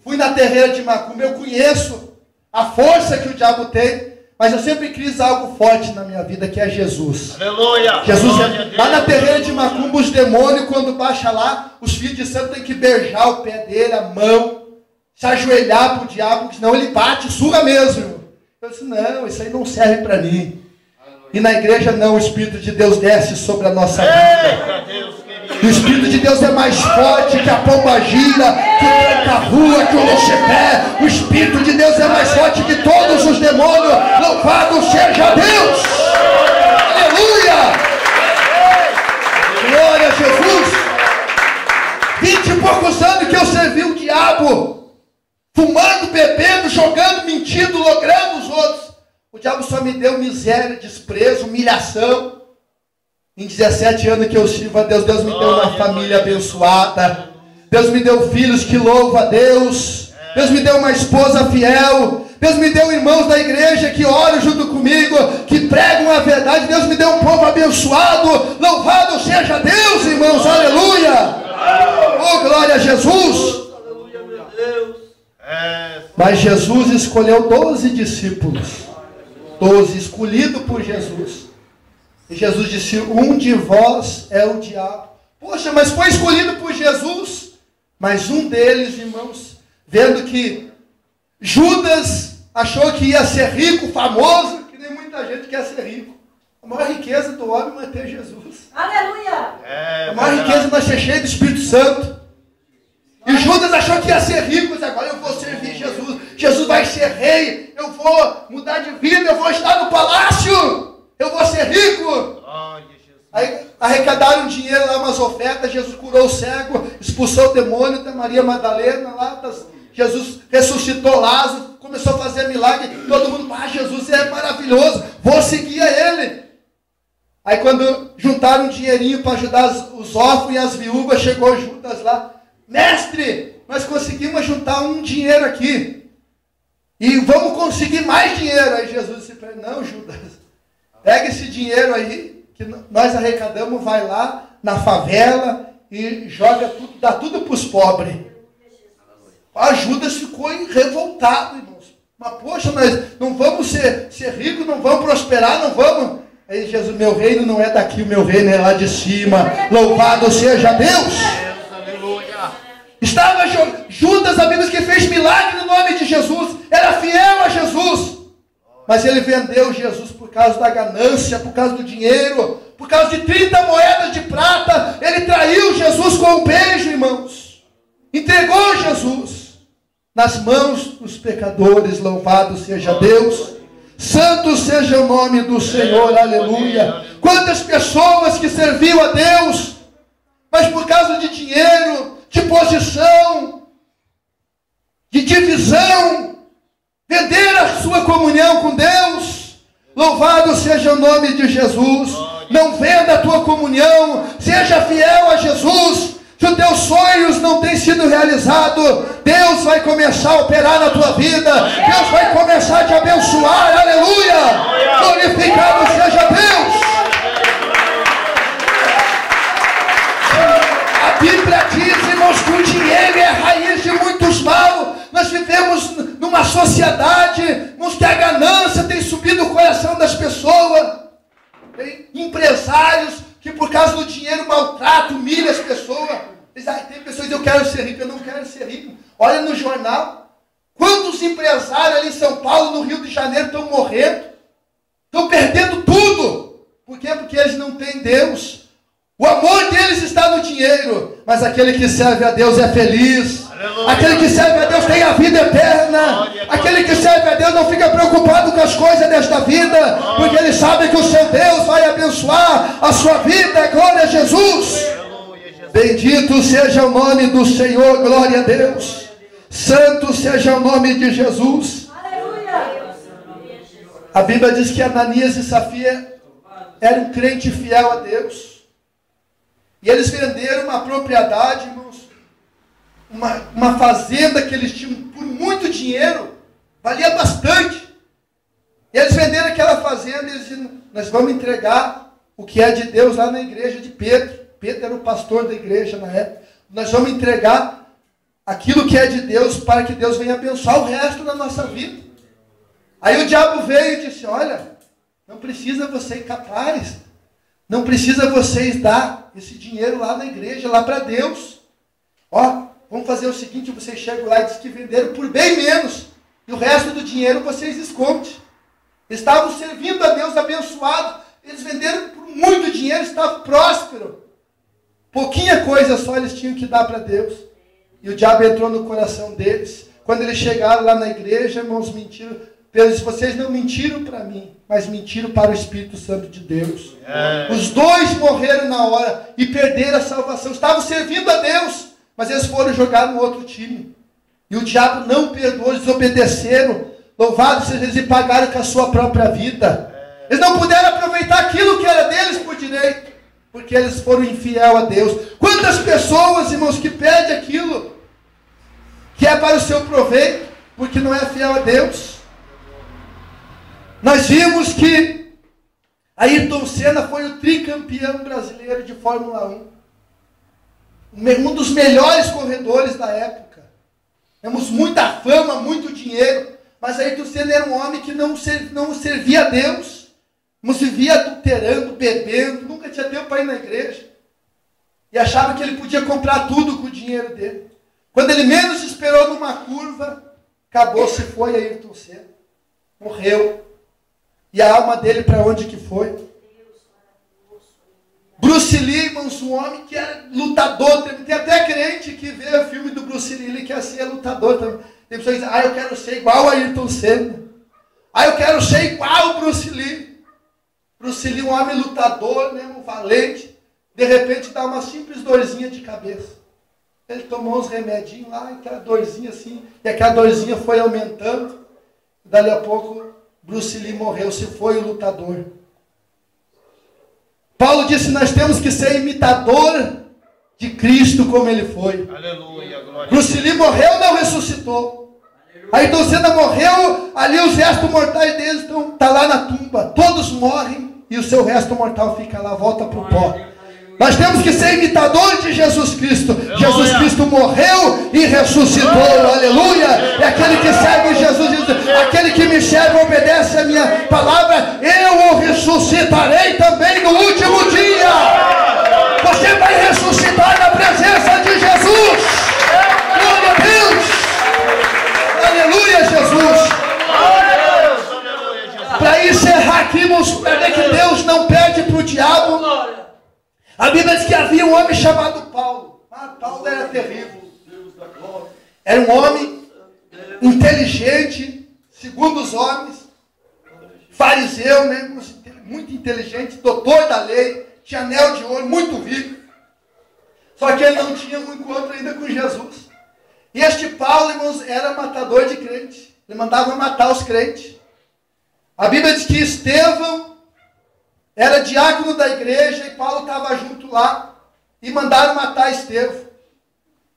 Fui na terreira de Macumba, eu conheço a força que o diabo tem, mas eu sempre quis algo forte na minha vida, que é Jesus. Aleluia! Jesus, lá na terreira de Macumba, os demônios, quando baixa lá, os filhos de santo têm que beijar o pé dele, a mão, se ajoelhar para o diabo, senão ele bate, suga mesmo. Eu disse: não, isso aí não serve para mim. E na igreja não, o Espírito de Deus desce sobre a nossa vida. O Espírito de Deus é mais forte que a pomba-gira, que o tranca-rua, que o lucifer. O Espírito de Deus é mais forte que todos os demônios. Louvado seja Deus! Aleluia! Glória a Jesus! 20 e poucos anos que eu servi o diabo, fumando, bebendo, jogando, mentindo, logrando os outros. O diabo só me deu miséria, desprezo, humilhação. Em 17 anos que eu sirvo a Deus, Deus me deu uma família abençoada. Deus me deu filhos que louvam a Deus. Deus me deu uma esposa fiel. Deus me deu irmãos da igreja que oram junto comigo, que pregam a verdade. Deus me deu um povo abençoado. Louvado seja Deus, irmãos. Aleluia. Oh, glória a Jesus. Mas Jesus escolheu 12 discípulos. 12, escolhido por Jesus. E Jesus disse: um de vós é o diabo. Poxa, mas foi escolhido por Jesus. Mas um deles, irmãos, vendo que Judas achou que ia ser rico, famoso, que nem muita gente quer ser rico. A maior riqueza do homem é ter Jesus. Aleluia! A maior riqueza é nós ser cheio do Espírito Santo. E Judas achou que ia ser rico, mas agora eu vou servir Jesus. Jesus vai ser rei, eu vou mudar de vida, eu vou estar no palácio, eu vou ser rico. Aí arrecadaram dinheiro lá, umas ofertas, Jesus curou o cego, expulsou o demônio da Maria Madalena, lá Jesus ressuscitou Lázaro, começou a fazer milagre, todo mundo, Jesus é maravilhoso, vou seguir a ele. Aí quando juntaram um dinheirinho para ajudar os órfãos e as viúvas, chegou Judas lá, mestre, nós conseguimos juntar um dinheiro aqui, e vamos conseguir mais dinheiro. Aí Jesus disse para ele, não, Judas, pega esse dinheiro aí, que nós arrecadamos, vai lá na favela e joga tudo, dá tudo para os pobres. A Judas ficou revoltado, irmãos. Mas poxa, nós não vamos ser ricos, não vamos prosperar, não vamos. Aí Jesus, meu reino não é daqui, o meu reino é lá de cima. Louvado seja Deus. Estava Judas, a Bíblia que fez milagre no nome de Jesus, era fiel a Jesus. Mas ele vendeu Jesus por causa da ganância, por causa do dinheiro, por causa de 30 moedas de prata. Ele traiu Jesus com um beijo, irmãos. Entregou Jesus nas mãos dos pecadores. Louvado seja Deus. Santo seja o nome do Senhor, aleluia. Quantas pessoas que serviam a Deus, mas por causa de dinheiro, de posição, de divisão, venderam a sua comunhão com Deus. Louvado seja o nome de Jesus. Não venda a tua comunhão, seja fiel a Jesus. Se os teus sonhos não têm sido realizados, Deus vai começar a operar na tua vida. Deus vai começar a te abençoar. Aleluia! Glorificado seja Deus. A Bíblia diz, irmãos, que o dinheiro é a raiz de muitos mal. Nós vivemos numa sociedade, irmãos, que a ganância tem subido o coração das pessoas. Tem empresários que por causa do dinheiro maltratam, humilham as pessoas. Tem pessoas que eu quero ser rico, eu não quero ser rico. Olha no jornal, quantos empresários ali em São Paulo, no Rio de Janeiro, estão morrendo, estão perdendo tudo. Por quê? Porque eles não têm Deus. O amor deles está no dinheiro, mas aquele que serve a Deus é feliz. Aleluia. Aquele que serve a Deus tem a vida eterna. Aquele que serve a Deus não fica preocupado com as coisas desta vida, porque ele sabe que o seu Deus vai abençoar a sua vida. Glória a Jesus. Bendito seja o nome do Senhor, glória a Deus. Santo seja o nome de Jesus. A Bíblia diz que Ananias e Safira eram um crente fiel a Deus. E eles venderam uma propriedade, irmãos, uma fazenda que eles tinham por muito dinheiro, valia bastante. E eles venderam aquela fazenda e eles disseram, nós vamos entregar o que é de Deus lá na igreja de Pedro. Pedro era o pastor da igreja na época. Nós vamos entregar aquilo que é de Deus para que Deus venha abençoar o resto da nossa vida. Aí o diabo veio e disse, olha, não precisa você ir capaz, não precisa vocês dar esse dinheiro lá na igreja, lá para Deus. Ó, vamos fazer o seguinte, vocês chegam lá e dizem que venderam por bem menos, e o resto do dinheiro vocês escondem. Estavam servindo a Deus abençoado, eles venderam por muito dinheiro, estavam prósperos. Pouquinha coisa só eles tinham que dar para Deus. E o diabo entrou no coração deles. Quando eles chegaram lá na igreja, irmãos, mentiram. Pedro disse, vocês não mentiram para mim, mas mentiram para o Espírito Santo de Deus. Os dois morreram na hora e perderam a salvação. Estavam servindo a Deus, mas eles foram jogar no outro time. E o diabo não perdoou, eles desobedeceram. Louvado seja eles e pagaram com a sua própria vida. Eles não puderam aproveitar aquilo que era deles por direito, porque eles foram infiel a Deus. Quantas pessoas, irmãos, que perdem aquilo que é para o seu proveito, porque não é fiel a Deus. Nós vimos que Ayrton Senna foi o tricampeão brasileiro de Fórmula 1. Um dos melhores corredores da época. Temos muita fama, muito dinheiro, mas Ayrton Senna era um homem que não servia a Deus. Não se via adulterando, bebendo, nunca tinha tempo para ir na igreja. E achava que ele podia comprar tudo com o dinheiro dele. Quando ele menos esperou numa curva, acabou, se foi Ayrton Senna. Morreu. E a alma dele para onde que foi? Bruce Lee, irmãos, um homem que era lutador. Tem até crente que vê o filme do Bruce Lee, ele quer ser lutador também. Tem pessoas que dizem, eu quero ser igual a Ayrton Senna. Eu quero ser igual ao Bruce Lee. Bruce Lee, um homem lutador, né, um valente, de repente dá uma simples dorzinha de cabeça. Ele tomou uns remedinhos lá, aquela dorzinha assim, e aquela dorzinha foi aumentando. Dali a pouco, Bruce Lee morreu, se foi o lutador. Paulo disse, nós temos que ser imitador de Cristo como ele foi. Aleluia, glória. Bruce Lee morreu, não ressuscitou. Ayrton Senna morreu, ali os restos mortais deles estão lá na tumba. Todos morrem e o seu resto mortal fica lá, volta para o pó. Nós temos que ser imitadores de Jesus Cristo. Aleluia. Jesus Cristo morreu e ressuscitou. Aleluia. É aquele que serve Jesus. Aquele que me serve, obedece a minha palavra. Eu o ressuscitarei também no último dia. Você vai ressuscitar na presença de Jesus. Glória a Deus. Aleluia, Jesus. Para encerrar aqui, vamos ver que Deus não pede para o diabo. A Bíblia diz que havia um homem chamado Paulo. Paulo era terrível. Era um homem inteligente, segundo os homens, fariseu, né? Muito inteligente, doutor da lei, tinha anel de ouro, muito rico. Só que ele não tinha um encontro ainda com Jesus. E este Paulo, irmãos, era matador de crentes. Ele mandava matar os crentes. A Bíblia diz que Estevão era diácono da igreja e Paulo estava junto lá e mandaram matar Estevão.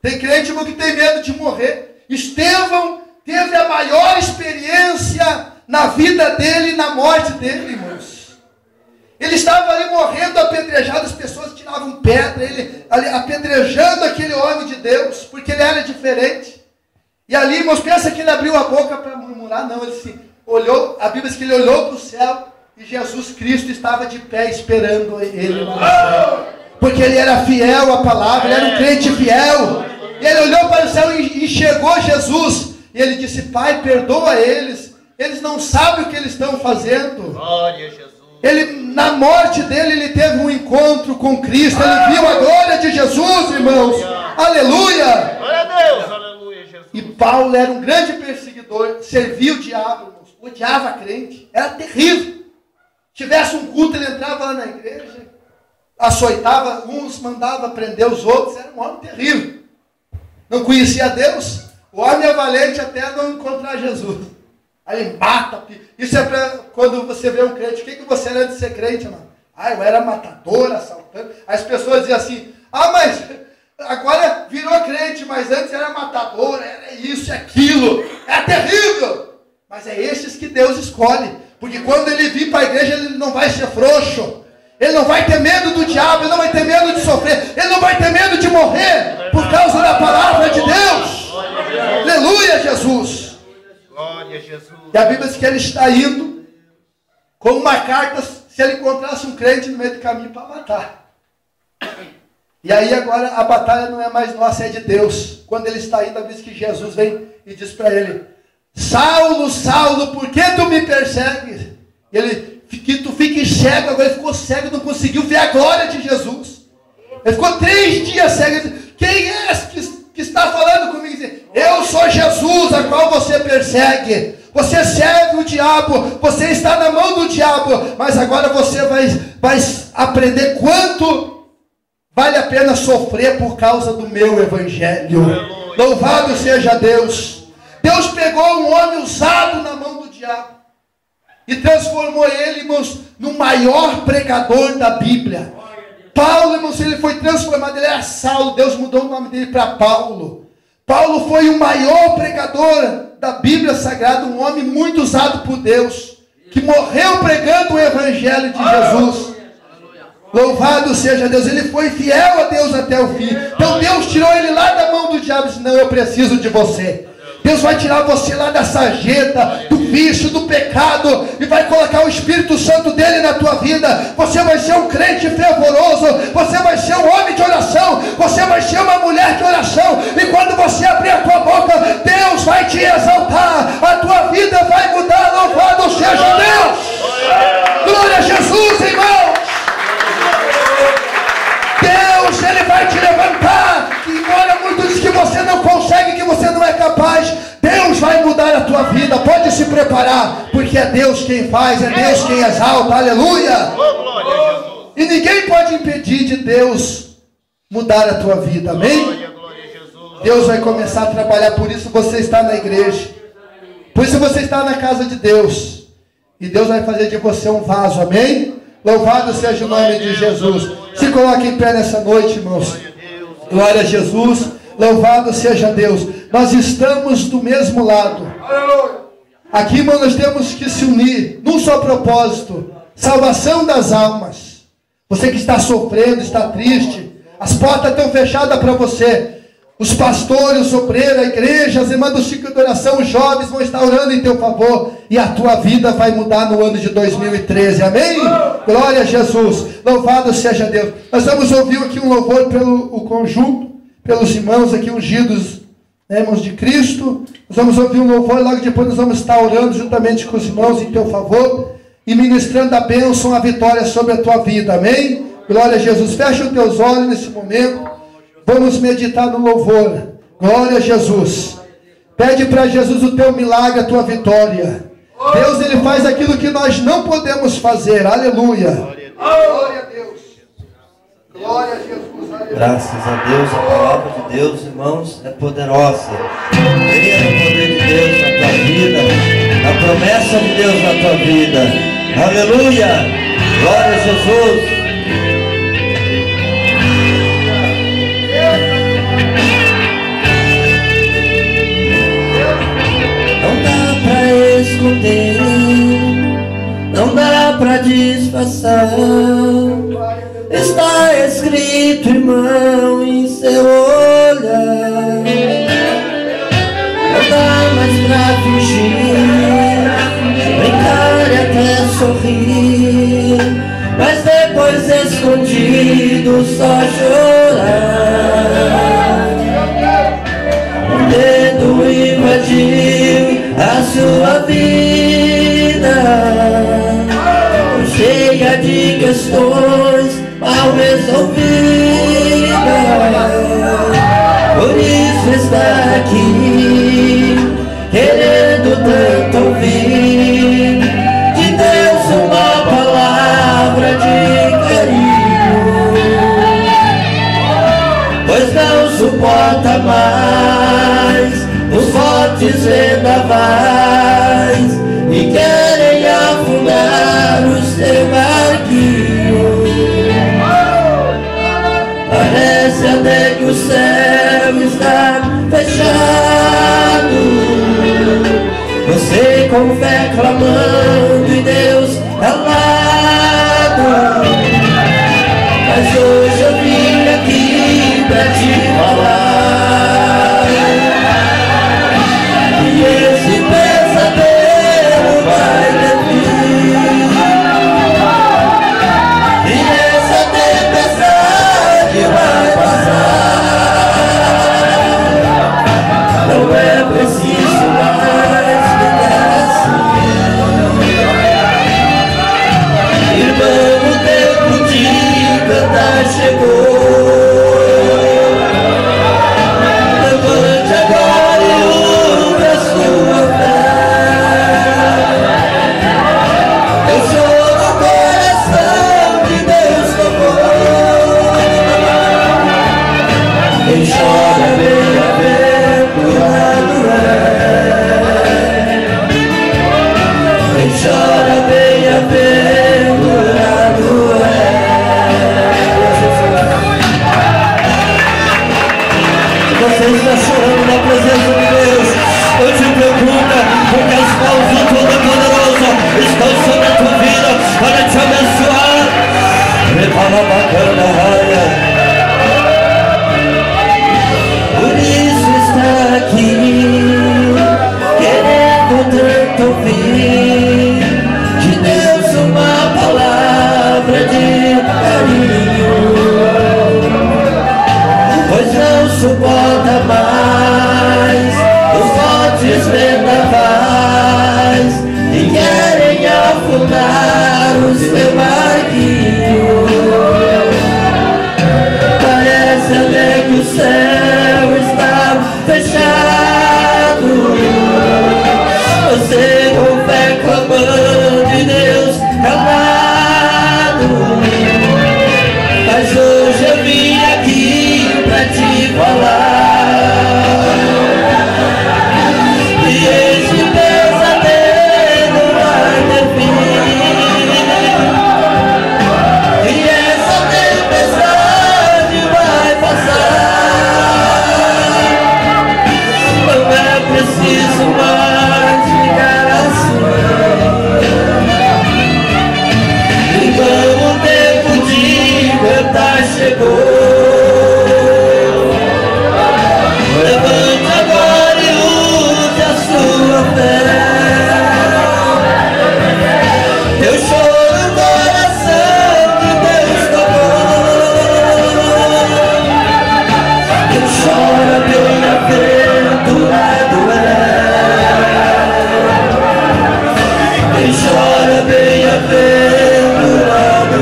Tem crente, irmão, que tem medo de morrer. Estevão teve a maior experiência na vida dele e na morte dele, irmãos. Ele estava ali morrendo apedrejado, as pessoas tiravam pedra, ele ali apedrejando aquele homem de Deus, porque ele era diferente. E ali, irmãos, pensa que ele abriu a boca para murmurar? Não, ele se olhou, a Bíblia diz que ele olhou para o céu e Jesus Cristo estava de pé esperando ele lá no céu. Porque ele era fiel à palavra, ele era um crente fiel. E ele olhou para o céu e enxergou Jesus. E ele disse, Pai, perdoa eles. Eles não sabem o que eles estão fazendo. Glória a Jesus. Ele, na morte dele, ele teve um encontro com Cristo. Ele viu a glória de Jesus, irmãos. Aleluia. Glória a Deus. Aleluia, Jesus. E Paulo era um grande perseguidor. Servia o diabo, irmãos. Odiava a crente. Era terrível. Tivesse um culto, ele entrava lá na igreja, açoitava uns, mandava prender os outros. Era um homem terrível. Não conhecia Deus. O homem é valente até não encontrar Jesus. Aí ele mata. Isso é para quando você vê um crente. O que você era de ser crente, mano? Eu era matador, assaltante. As pessoas diziam assim, mas agora virou crente, mas antes era matador, era isso e aquilo. É terrível. Mas é esses que Deus escolhe. Porque quando ele vir para a igreja, ele não vai ser frouxo. Ele não vai ter medo do diabo, ele não vai ter medo de sofrer, ele não vai ter medo de morrer por causa da palavra de Deus. Aleluia, Jesus. Glória a Jesus. E a Bíblia diz que ele está indo com uma carta, se ele encontrasse um crente no meio do caminho para matar. E aí agora a batalha não é mais nossa, é de Deus. Quando ele está indo, a Bíblia diz que Jesus vem e diz para ele, Saulo, Saulo, por que tu me persegues? E ele, que tu fiques cego, agora ele ficou cego, não conseguiu ver a glória de Jesus. Ele ficou 3 dias cego. Ele disse, quem é que está falando comigo? Eu sou Jesus, a qual você persegue. Você serve o diabo, você está na mão do diabo, mas agora você vai aprender quanto vale a pena sofrer por causa do meu evangelho. Louvado seja Deus. Deus pegou um homem usado na mão do diabo e transformou ele, irmãos, no maior pregador da Bíblia. Paulo, irmãos, ele foi transformado, ele era Saulo, Deus mudou o nome dele para Paulo. Paulo foi o maior pregador da Bíblia Sagrada, um homem muito usado por Deus, que morreu pregando o evangelho de Jesus. Louvado seja Deus, ele foi fiel a Deus até o fim. Então Deus tirou ele lá da mão do diabo e disse, não, eu preciso de você. Deus vai tirar você lá da sarjeta, do vício, do pecado, e vai colocar o Espírito Santo dele na tua vida. Você vai ser um crente fervoroso, você vai ser um homem de oração, você vai ser uma mulher de oração, e quando você abrir a tua boca, Deus vai te exaltar, a tua vida vai mudar. Louvado seja Deus. Glória a Jesus, irmão. Deus, ele vai te levantar. Embora muitos dizem que você não consegue, que você não é capaz, Deus vai mudar a tua vida. Pode se preparar, porque é Deus quem faz, é Deus quem exalta. Aleluia. E ninguém pode impedir de Deus mudar a tua vida. Amém? Deus vai começar a trabalhar. Por isso você está na igreja. Por isso você está na casa de Deus. E Deus vai fazer de você um vaso, amém? Louvado seja o nome de Jesus. Se coloque em pé nessa noite, irmãos. Glória a Jesus. Louvado seja Deus. Nós estamos do mesmo lado. Aqui, irmão, nós temos que se unir num só propósito: salvação das almas. Você que está sofrendo, está triste, as portas estão fechadas para você. Os pastores, os obreiros, a igreja, as irmãs do ciclo de oração, os jovens vão estar orando em teu favor. E a tua vida vai mudar no ano de 2013. Amém? Glória a Jesus. Louvado seja Deus. Nós vamos ouvir aqui um louvor pelo o conjunto, pelos irmãos aqui ungidos, né, irmãos de Cristo. Nós vamos ouvir um louvor. Logo depois nós vamos estar orando juntamente com os irmãos em teu favor. E ministrando a bênção, a vitória sobre a tua vida. Amém? Glória a Jesus. Fecha os teus olhos nesse momento. Vamos meditar no louvor. Glória a Jesus. Pede para Jesus o teu milagre, a tua vitória. Deus, Ele faz aquilo que nós não podemos fazer. Aleluia. Glória a Deus. Glória a Jesus. Aleluia. Graças a Deus, a palavra de Deus, irmãos, é poderosa. Creia no poder de Deus na tua vida, na promessa de Deus na tua vida. Aleluia. Glória a Jesus. Esconder, não dá pra disfarçar. Está escrito, irmão, em seu olhar. Não dá mais pra fingir, brincar e até sorrir, mas depois escondido só chorar. O dedo invadiu a sua vida, cheia de questões mal resolvidas. Por isso está aqui, querendo tanto ouvir de Deus uma palavra de carinho, pois não suporta mais os fortes vendavais e querem afundar o seu barquinho. Parece até que o céu está fechado, você com fé clamando e Deus calado. Mas hoje eu vim aqui pra te falar. E esse pesadelo vai ter fim, e essa tempestade vai passar. Não é preciso mais ficar assim. Quem chora bem-aventurado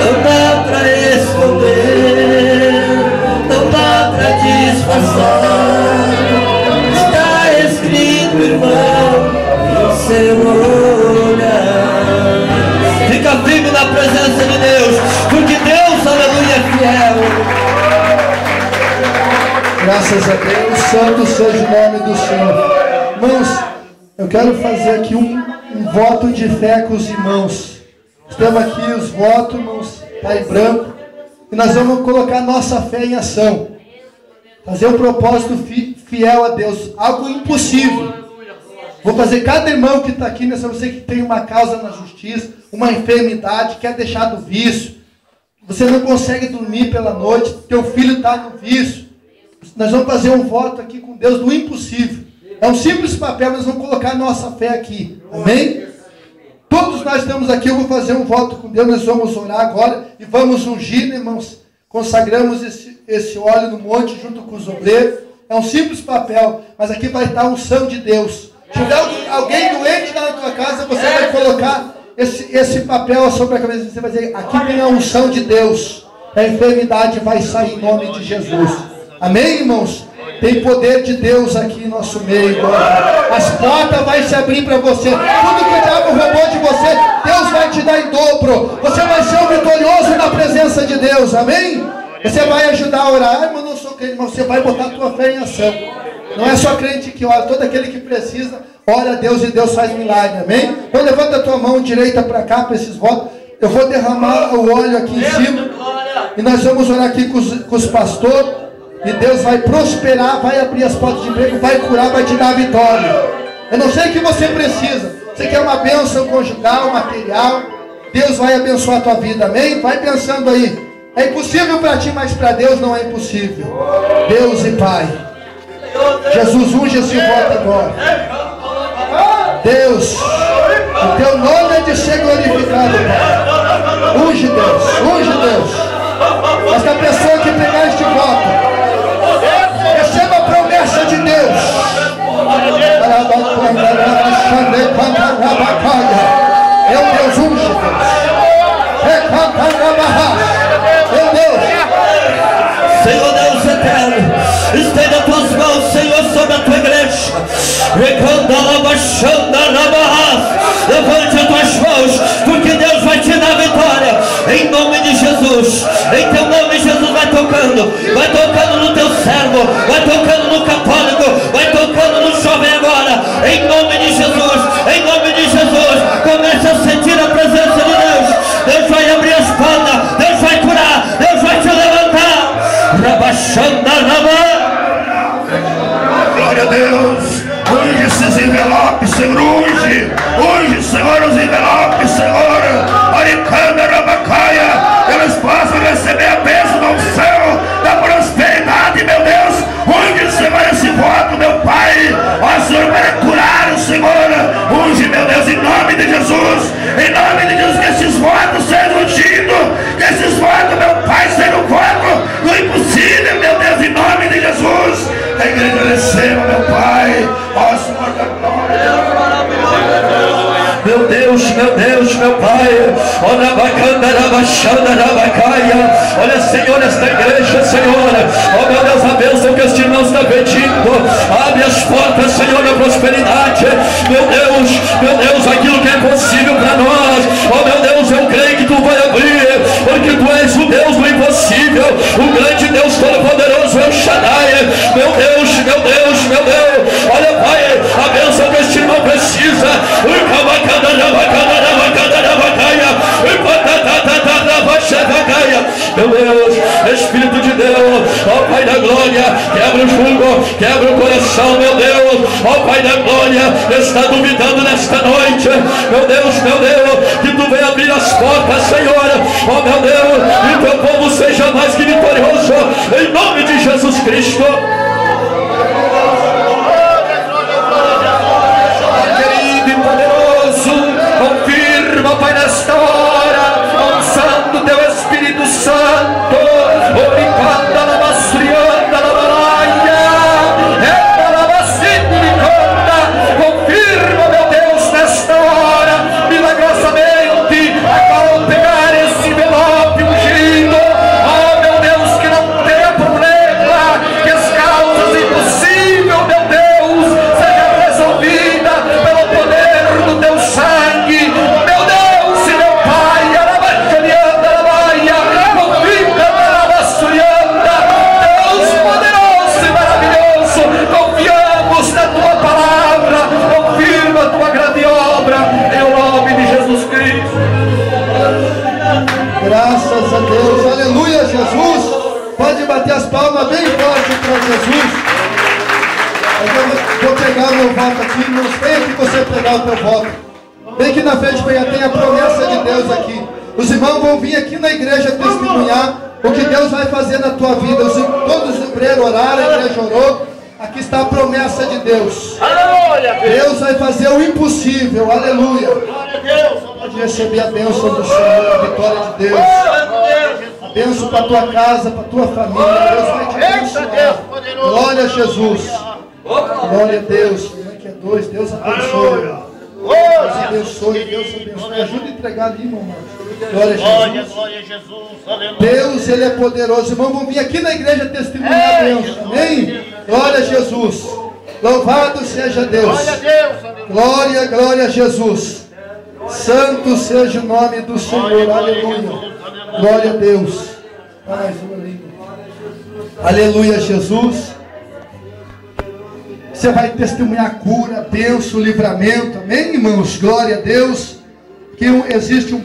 não dá pra esconder, não dá pra disfarçar. Está escrito, irmão, no seu olhar. Fica firme na presença de Deus, porque Deus, aleluia, é fiel. Graças a Deus, santo seja o nome do Senhor. Irmãos, eu quero fazer aqui um voto de fé com os irmãos. Temos aqui os votos, irmãos, está em branco. E nós vamos colocar nossa fé em ação. Fazer um propósito fiel a Deus. Algo impossível. Vou fazer cada irmão que está aqui, nessa você que tem uma causa na justiça, uma enfermidade, quer deixar do vício. Você não consegue dormir pela noite, teu filho está no vício. Nós vamos fazer um voto aqui com Deus do impossível. É um simples papel, nós vamos colocar nossa fé aqui. Amém? Todos nós estamos aqui, eu vou fazer um voto com Deus, nós vamos orar agora e vamos ungir, né, irmãos? Consagramos esse óleo no monte junto com os obreiros. É um simples papel, mas aqui vai estar a unção de Deus. Se tiver alguém doente lá na tua casa, você vai colocar esse papel sobre a cabeça. Você vai dizer, aqui tem a unção de Deus. A enfermidade vai sair em nome de Jesus. Amém, irmãos? Tem poder de Deus aqui em nosso meio. As portas vão se abrir para você. Tudo que o diabo roubou de você, Deus vai te dar em dobro. Você vai ser um vitorioso na presença de Deus. Amém? Você vai ajudar a orar. Mas eu não sou crente, mas você vai botar a tua fé em ação. Não é só crente que ora. Todo aquele que precisa, ora a Deus e Deus faz milagre. Amém? Então levanta a tua mão direita para cá, para esses votos. Eu vou derramar o óleo aqui em cima. E nós vamos orar aqui com os pastores. E Deus vai prosperar, vai abrir as portas de emprego, vai curar, vai te dar a vitória. Eu não sei o que você precisa. Você quer uma bênção conjugal, material? Deus vai abençoar a tua vida, amém? Vai pensando aí. É impossível para ti, mas para Deus não é impossível. Deus e Pai. Jesus, unge esse voto agora. Deus, o teu nome é de ser glorificado, Pai. Unge Deus, unge Deus. Esta pessoa que pegar este voto, receba a promessa de Deus. Meu Deus, unge Deus. Meu Deus. Senhor Deus eterno, estenda as tuas mãos, Senhor, sobre a tua igreja. Levante as tuas mãos, porque Deus vai te dar vitória. Em nome de Jesus. Em teu nome, Jesus, vai tocando no teu servo, vai tocando no católico, vai tocando no jovem agora. Em nome de Jesus, em nome de Jesus. Comece a sentir a presença de Deus. Deus vai abrir as portas, Deus vai curar, Deus vai te levantar. Glória a Deus. Unge esses envelopes, Senhor, unge, Senhor, os envelopes, Senhor, Aricanda, Rabacaia, eles possam receber a bênção do céu, da prosperidade, meu Deus. Unge, Senhor, esse voto, meu Pai, ó Senhor, para curar o Senhor. Unge, meu Deus, em nome de Jesus, que esses votos sejam ungidos, que esses votos, meu Pai, sejam votos do impossível, meu Deus, em nome de Jesus. A igreja receba, meu Pai, ó Senhor da glória. Meu Deus, meu Pai. Olha Senhor, esta igreja, Senhor. Oh meu Deus, a bênção que este irmão está pedindo. Abre as portas, Senhor, da prosperidade. Meu Deus, aquilo que é possível para nós. Oh meu Deus, eu creio que tu vai abrir, porque tu és o Deus do impossível, o grande Deus todo-poderoso, El Shaddai. Meu Deus. Olha, Pai, a bênção que este irmão precisa. Meu Deus, Espírito de Deus, ó Pai da glória, quebra o jugo, quebra o coração, meu Deus, ó Pai da glória, está duvidando nesta noite, meu Deus, que tu venha abrir as portas, Senhor, ó meu Deus, e o teu povo seja mais que vitorioso, em nome de Jesus Cristo. Querido e poderoso, confirma, Pai, nesta hora, unção do teu Espírito Santo, obrigada na mastrianda, na baraia, na bacina, entregar o meu voto aqui, irmãos. Vem aqui você entregar o teu voto. Vem aqui na frente, tem a promessa de Deus aqui. Os irmãos vão vir aqui na igreja testemunhar o que Deus vai fazer na tua vida. Todos os obreiros oraram, a igreja orou. Aqui está a promessa de Deus. Deus vai fazer o impossível. Aleluia. Pode receber a bênção do Senhor, a vitória de Deus. A bênção para a tua casa, para a tua família. Deus vai te abençoar. Glória a Jesus. Glória a Deus. Como é que é dois? Deus abençoe. Deus abençoe. Deus abençoe. Me ajuda a entregar ali, irmão. Glória a Jesus. Glória a Jesus. Aleluia. Deus, Ele é poderoso. Irmão, vamos vir aqui na igreja testemunhar a bênção. Amém? Glória a Jesus. Louvado seja Deus. Glória a Deus. Aleluia. Glória, glória a Jesus. Santo seja o nome do Senhor. Aleluia. Glória a Deus. Mais uma língua. Aleluia, Jesus. Você vai testemunhar cura, bênção, livramento. Amém, irmãos? Glória a Deus. Que existe um